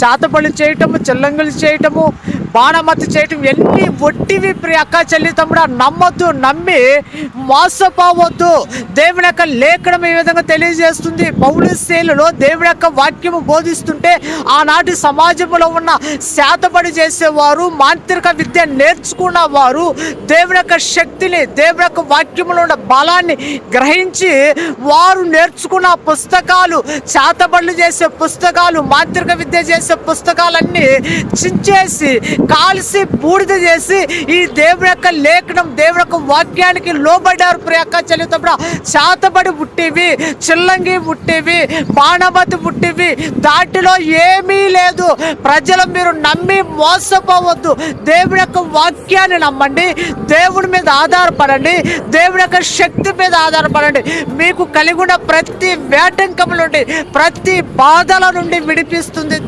చేతబడులు చేయటము, చిల్లంగులు చేయటము, బాణమతి చేయటం ఎన్ని ఒట్టివి ప్రియ అక్క చెల్లి తమ్ముడా. నమ్మొద్దు, నమ్మి మోసపోవద్దు. దేవుని యొక్క లేఖనం ఈ విధంగా తెలియజేస్తుంది. పౌలుసేలులో దేవుని యొక్క వాక్యము బోధిస్తుంటే ఆనాటి సమాజంలో ఉన్న శాతబడి చేసేవారు, మాంత్రిక విద్య నేర్చుకున్న వారు దేవుని యొక్క శక్తిని, దేవుని యొక్క వాక్యములో ఉన్న బలాన్ని గ్రహించి వారు నేర్చుకున్న పుస్తకాలు, చేతబడులు చేసే పుస్తకాలు, మాంత్రిక విద్య చేసే పుస్తకాలన్నీ చించేసి కాల్చి బూడిద చేసి ఈ దేవుని యొక్క లేఖనం, దేవుని యొక్క వాక్యానికి లోబడ్డారు. ప్రియక్క చలితప్పుడు చేతబడి పుట్టివి, చిల్లంగి పుట్టివి, బాణమతి పుట్టివి, దాటిలో ఏమీ లేదు. ప్రజలు మీరు నమ్మి మోసపోవద్దు. దేవుని యొక్క వాక్యాన్ని నమ్మండి, దేవుని మీద ఆధారపడండి, దేవుని యొక్క శక్తి మీద ఆధారపడండి. మీకు కలిగి ఉన్న ప్రతి వేటంకం నుండి, ప్రతి బాధల నుండి విడిపిస్తుంది